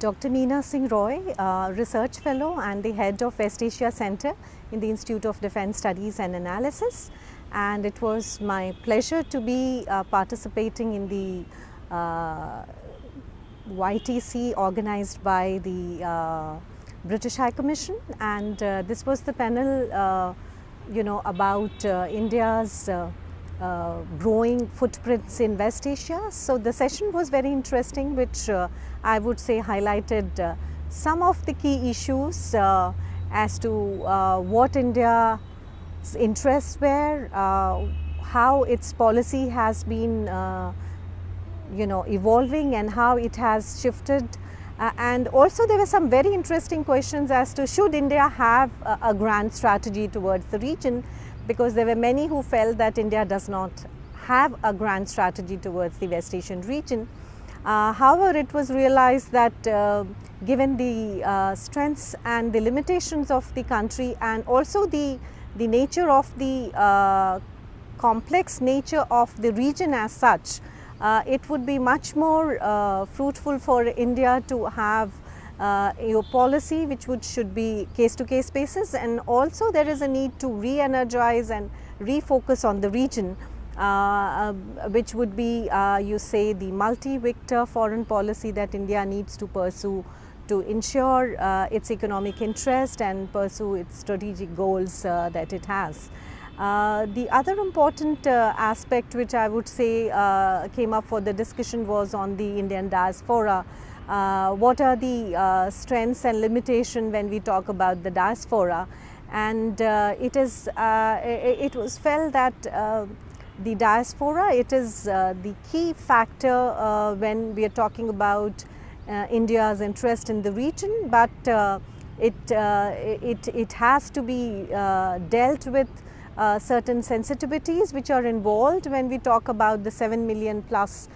Dr. Meena Singh Roy, Research Fellow and the Head of West Asia Center in the Institute of Defence Studies and Analysis, and it was my pleasure to be participating in the YTC organized by the British High Commission, and this was the panel about India's growing footprints in West Asia. So the session was very interesting, which I would say highlighted some of the key issues as to what India's interests were, how its policy has been evolving and how it has shifted. And also there were some very interesting questions as to should India have a grand strategy towards the region, because there were many who felt that India does not have a grand strategy towards the West Asian region. However, it was realized that given the strengths and the limitations of the country, and also the nature of the complex nature of the region as such, it would be much more fruitful for India to have a policy which should be case-to-case basis, and also there is a need to re-energize and refocus on the region, which would be you say the multi-vector foreign policy that India needs to pursue to ensure its economic interest and pursue its strategic goals that it has. The other important aspect which I would say came up for the discussion was on the Indian diaspora. What are the strengths and limitations when we talk about the diaspora, and it was felt that the diaspora, it is the key factor when we are talking about India's interest in the region, but it has to be dealt with certain sensitivities which are involved when we talk about the 7 million plus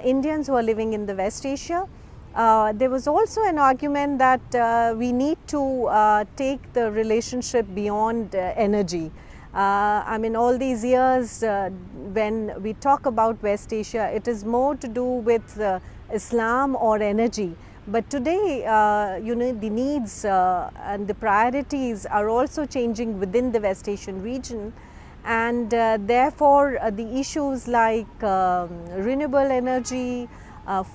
Indians who are living in the West Asia. There was also an argument that we need to take the relationship beyond energy. I mean, all these years when we talk about West Asia, it is more to do with Islam or energy. But today, the needs and the priorities are also changing within the West Asian region, and therefore the issues like renewable energy,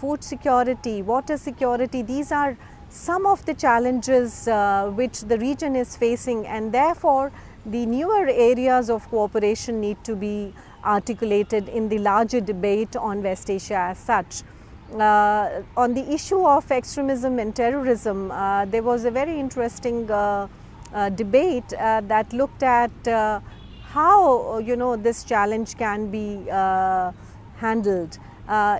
food security, water security, these are some of the challenges which the region is facing, and therefore the newer areas of cooperation need to be articulated in the larger debate on West Asia as such. On the issue of extremism and terrorism, there was a very interesting debate that looked at how this challenge can be handled.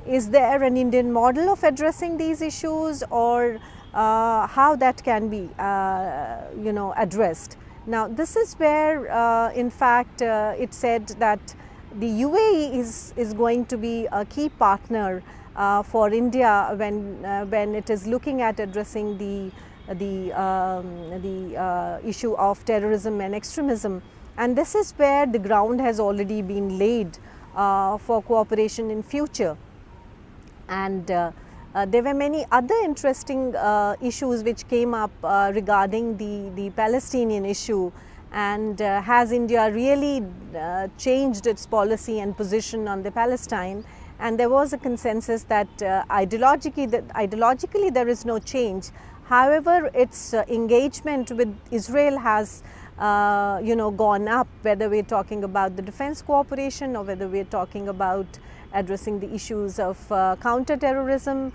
Is there an Indian model of addressing these issues, or how that can be addressed? Now this is where in fact it said that the UAE is going to be a key partner for India when it is looking at addressing the issue of terrorism and extremism, and this is where the ground has already been laid for cooperation in future. And there were many other interesting issues which came up regarding the Palestinian issue, and has India really changed its policy and position on the Palestine. And there was a consensus that ideologically there is no change. However, its engagement with Israel has gone up, whether we are talking about the defense cooperation or whether we are talking about addressing the issues of counter-terrorism,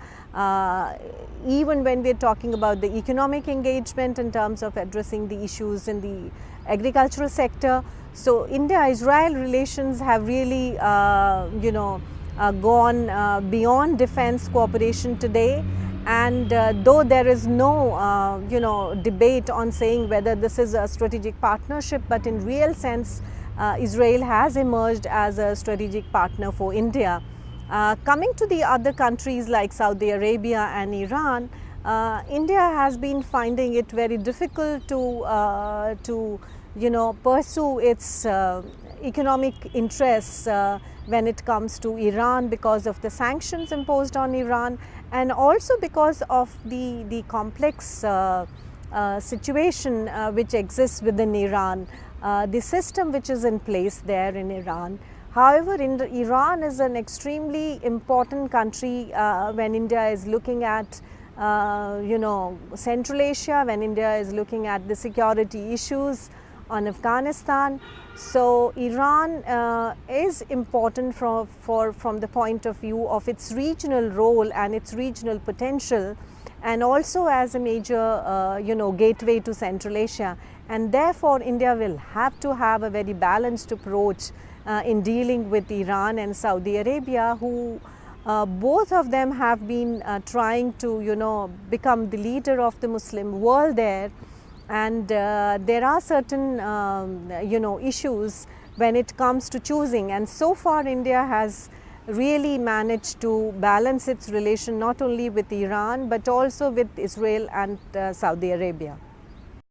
even when we are talking about the economic engagement in terms of addressing the issues in the agricultural sector. So India-Israel relations have really gone beyond defense cooperation today, and though there is no debate on saying whether this is a strategic partnership, but in real sense Israel has emerged as a strategic partner for India. Coming to the other countries like Saudi Arabia and Iran, India has been finding it very difficult to pursue its economic interests when it comes to Iran because of the sanctions imposed on Iran, and also because of the complex situation which exists within Iran, the system which is in place there in Iran. However, Iran is an extremely important country when India is looking at Central Asia, when India is looking at the security issues on Afghanistan. So Iran is important from the point of view of its regional role and its regional potential, and also as a major gateway to Central Asia, and therefore India will have to have a very balanced approach in dealing with Iran and Saudi Arabia, who both of them have been trying to become the leader of the Muslim world there. And there are certain issues when it comes to choosing, and so far India has really managed to balance its relation not only with Iran but also with Israel and Saudi Arabia.